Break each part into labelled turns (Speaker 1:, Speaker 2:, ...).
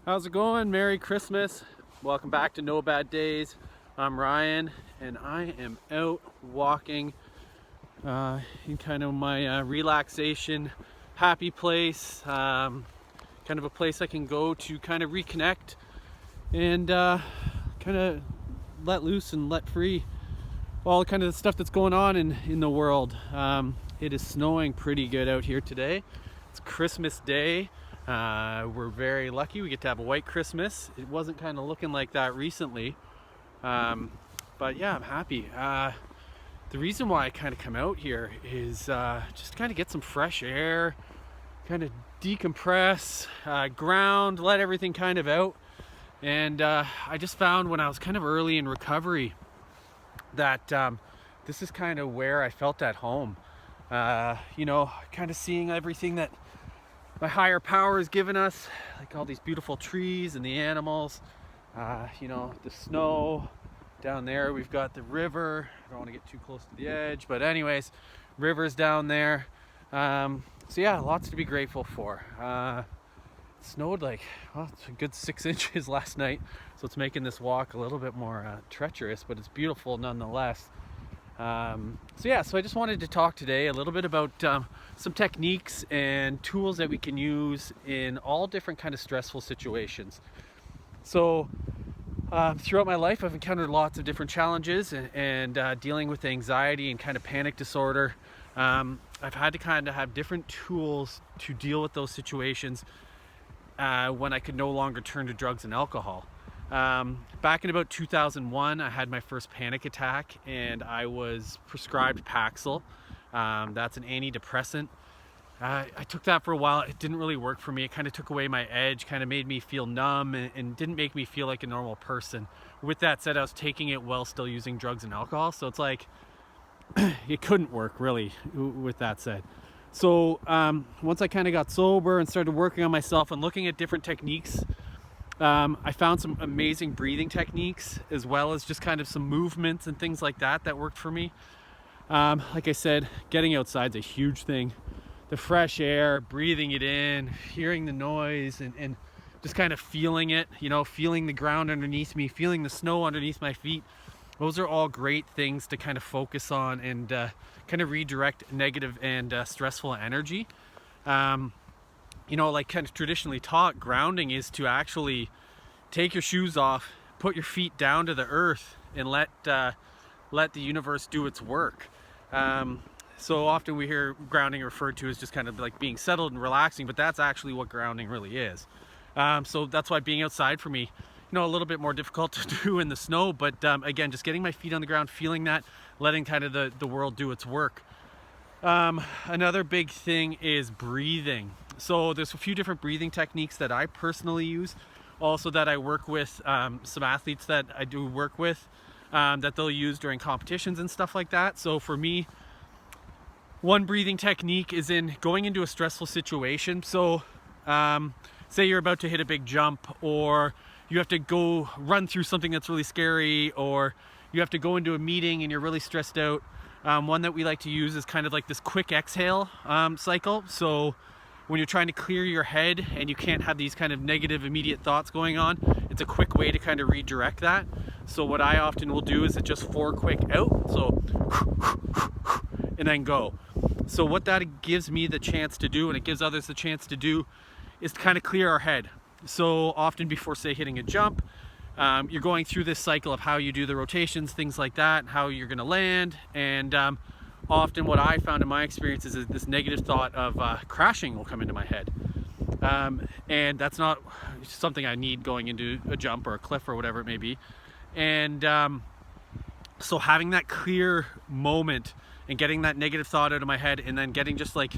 Speaker 1: How's it going? Merry Christmas. Welcome back to No Bad Days. I'm Ryan and I am out walking in kind of my relaxation, happy place. Kind of a place I can go to kind of reconnect and kind of let loose and let free all kind of the stuff that's going on in the world. It is snowing pretty good out here today. It's Christmas Day. We're very lucky we get to have a white Christmas. It wasn't kind of looking like that recently, but yeah, I'm happy. The reason why I kind of come out here is just kind of get some fresh air, kind of decompress, ground, let everything kind of out. And I just found when I was kind of early in recovery that this is kind of where I felt at home. Kind of seeing everything that my higher power has given us, like all these beautiful trees and the animals, the snow down there. We've got the river. I don't want to get too close to the edge, but anyways, river's down there. So yeah, lots to be grateful for. It snowed it's a good 6 inches last night, so it's making this walk a little bit more treacherous, but it's beautiful nonetheless. So I just wanted to talk today a little bit about some techniques and tools that we can use in all different kind of stressful situations. So throughout my life, I've encountered lots of different challenges and dealing with anxiety and kind of panic disorder. I've had to kind of have different tools to deal with those situations when I could no longer turn to drugs and alcohol. Back in about 2001, I had my first panic attack and I was prescribed Paxil. That's an antidepressant. I took that for a while. It didn't really work for me. It kind of took away my edge, kind of made me feel numb and didn't make me feel like a normal person. With that said, I was taking it while still using drugs and alcohol. So it's like, it couldn't work really with that said. So once I kind of got sober and started working on myself and looking at different techniques, I found some amazing breathing techniques as well as just kind of some movements and things like that worked for me. Like I said, getting outside's a huge thing. The fresh air, breathing it in, hearing the noise and just kind of feeling it, feeling the ground underneath me, feeling the snow underneath my feet. Those are all great things to kind of focus on and kind of redirect negative and stressful energy. Like kind of traditionally taught, grounding is to actually take your shoes off, put your feet down to the earth and let the universe do its work. So often we hear grounding referred to as just kind of like being settled and relaxing, but that's actually what grounding really is. So that's why being outside for me, a little bit more difficult to do in the snow, but again, just getting my feet on the ground, feeling that, letting kind of the world do its work. Another big thing is breathing. So there's a few different breathing techniques that I personally use, also that I work with some athletes that I do work with that they'll use during competitions and stuff like that. So for me, one breathing technique is in going into a stressful situation. So say you're about to hit a big jump, or you have to go run through something that's really scary, or you have to go into a meeting and you're really stressed out. One that we like to use is kind of like this quick exhale cycle. So when you're trying to clear your head and you can't have these kind of negative immediate thoughts going on, it's a quick way to kind of redirect that. So what I often will do is just 4 quick out, so and then go. So what that gives me the chance to do, and it gives others the chance to do, is to kind of clear our head. So often before, say, hitting a jump, you're going through this cycle of how you do the rotations, things like that, how you're going to land. And often what I found in my experiences is this negative thought of crashing will come into my head. And that's not something I need going into a jump or a cliff or whatever it may be. And so having that clear moment and getting that negative thought out of my head and then getting just like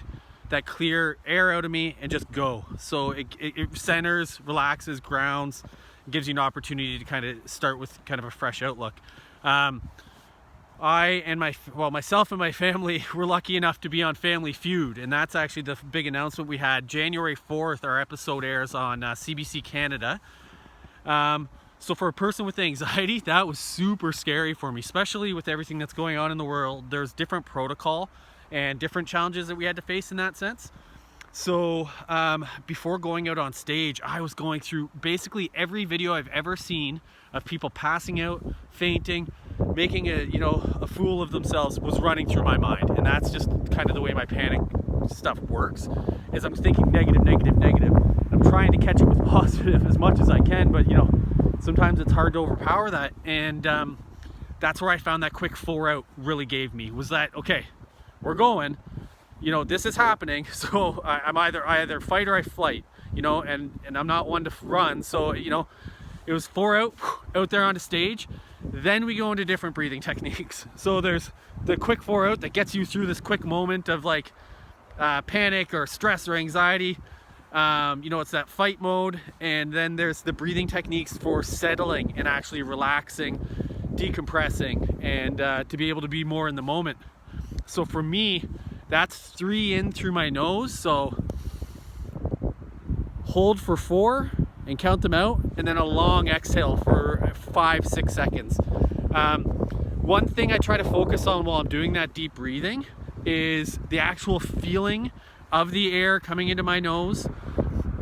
Speaker 1: that clear air out of me and just go. So it centers, relaxes, grounds, gives you an opportunity to kind of start with kind of a fresh outlook. Myself and my family were lucky enough to be on Family Feud, and that's actually the big announcement we had. January 4th, our episode airs on CBC Canada. So for a person with anxiety, that was super scary for me, especially with everything that's going on in the world. There's different protocol and different challenges that we had to face in that sense. So before going out on stage, I was going through basically every video I've ever seen of people passing out, fainting, making a fool of themselves was running through my mind. And that's just kind of the way my panic stuff works, is I'm thinking negative, negative, negative. I'm trying to catch it with positive as much as I can, but sometimes it's hard to overpower that. And that's where I found that quick 4 out really gave me, was that, okay, we're going, this is happening, so I'm either fight or I flight, and I'm not one to run. So it was 4 out there on the stage. Then we go into different breathing techniques. So there's the quick 4 out that gets you through this quick moment of like panic or stress or anxiety. It's that fight mode. And then there's the breathing techniques for settling and actually relaxing, decompressing, and to be able to be more in the moment. So for me, that's 3 in through my nose. So hold for 4 and count them out, and then a long exhale for 5-6 seconds. One thing I try to focus on while I'm doing that deep breathing is the actual feeling of the air coming into my nose,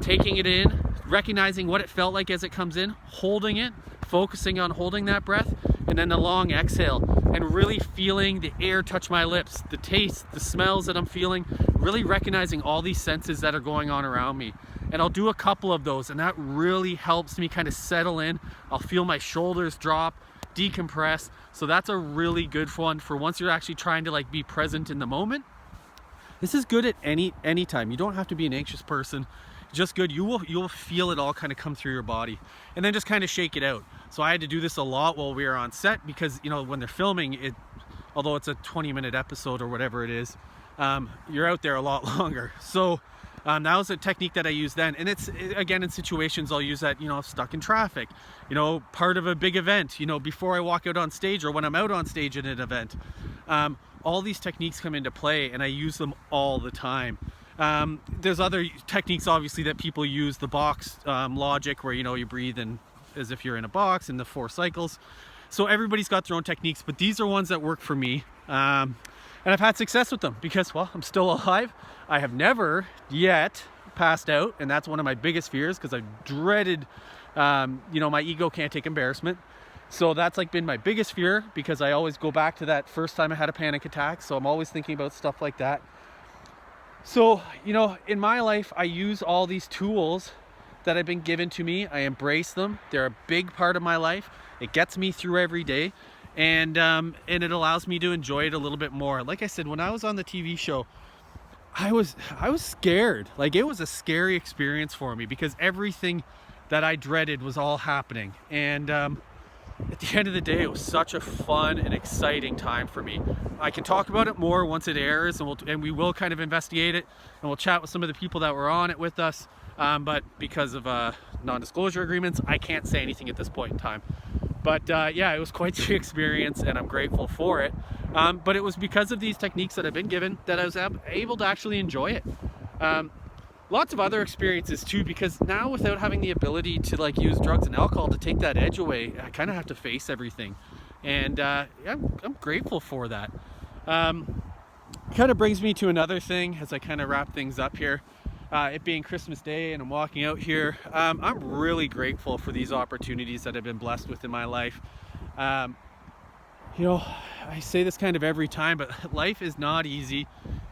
Speaker 1: taking it in, recognizing what it felt like as it comes in, holding it, focusing on holding that breath, and then the long exhale, and really feeling the air touch my lips, the taste, the smells that I'm feeling, really recognizing all these senses that are going on around me. And I'll do a couple of those, and that really helps me kind of settle in. I'll feel my shoulders drop, decompress. So that's a really good one for once you're actually trying to like be present in the moment. This is good at any time. You don't have to be an anxious person. Just good. You'll feel it all kind of come through your body, and then just kind of shake it out. So I had to do this a lot while we were on set, because when they're filming it, although it's a 20-minute episode or whatever it is, you're out there a lot longer. So that was a technique that I used then. And it's, again, in situations I'll use that, stuck in traffic, part of a big event, before I walk out on stage, or when I'm out on stage at an event. All these techniques come into play, and I use them all the time. There's other techniques, obviously, that people use, the box logic, where, you breathe in as if you're in a box in the 4 cycles. So everybody's got their own techniques, but these are ones that work for me. And I've had success with them because, well, I'm still alive. I have never yet passed out, and that's one of my biggest fears, because I've dreaded, my ego can't take embarrassment. So that's like been my biggest fear, because I always go back to that first time I had a panic attack. So I'm always thinking about stuff like that. So, in my life, I use all these tools that have been given to me. I embrace them. They're a big part of my life. It gets me through every day. And it allows me to enjoy it a little bit more. Like I said, when I was on the TV show, I was scared. Like, it was a scary experience for me, because everything that I dreaded was all happening. And at the end of the day, it was such a fun and exciting time for me. I can talk about it more once it airs, and we will kind of investigate it, and we'll chat with some of the people that were on it with us. But because of non-disclosure agreements, I can't say anything at this point in time. But yeah, it was quite the experience, and I'm grateful for it. But it was because of these techniques that I've been given that I was able to actually enjoy it. Lots of other experiences too, because now, without having the ability to like use drugs and alcohol to take that edge away, I kind of have to face everything. And I'm grateful for that. Kind of brings me to another thing as I kind of wrap things up here. It being Christmas Day and I'm walking out here, I'm really grateful for these opportunities that I've been blessed with in my life. I say this kind of every time, but life is not easy.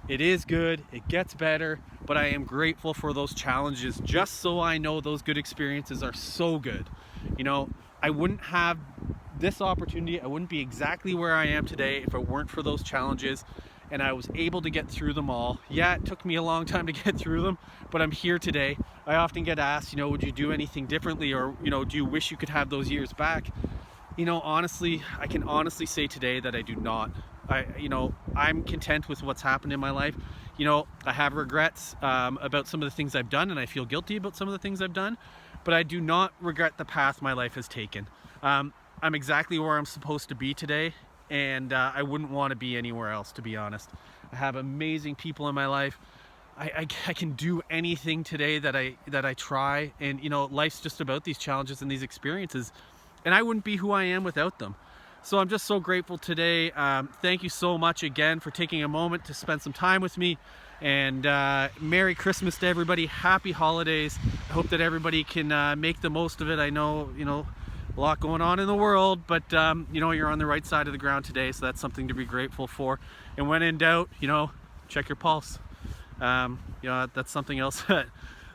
Speaker 1: It is good, it gets better, but I am grateful for those challenges, just so I know those good experiences are so good. I wouldn't have this opportunity, I wouldn't be exactly where I am today if it weren't for those challenges. And I was able to get through them all. Yeah, it took me a long time to get through them, but I'm here today. I often get asked, would you do anything differently, or, do you wish you could have those years back? Honestly, I can honestly say today that I do not. I'm content with what's happened in my life. I have regrets about some of the things I've done, and I feel guilty about some of the things I've done, but I do not regret the path my life has taken. I'm exactly where I'm supposed to be today. And I wouldn't want to be anywhere else, to be honest. I have amazing people in my life. I can do anything today that I try, and life's just about these challenges and these experiences, and I wouldn't be who I am without them. So I'm just so grateful today. Thank you so much again for taking a moment to spend some time with me, And Merry Christmas to everybody. Happy holidays. I hope that everybody can make the most of it. I know, you know, a lot going on in the world, but you know, you're on the right side of the ground today, so that's something to be grateful for. And when in doubt, you know, check your pulse. You know, that's something else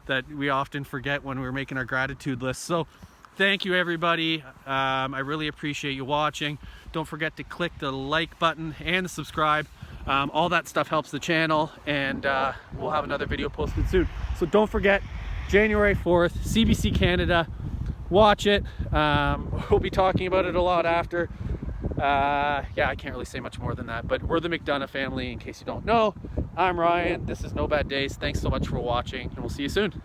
Speaker 1: that we often forget when we're making our gratitude list. So thank you, everybody. I really appreciate you watching. Don't forget to click the like button and the subscribe. All that stuff helps the channel, and we'll have another video posted soon. So don't forget, January 4th, CBC Canada. Watch it. We'll be talking about it a lot after. Yeah, I can't really say much more than that, but we're the McDonough family, in case you don't know. I'm Ryan. This is No Bad Days. Thanks so much for watching, and we'll see you soon.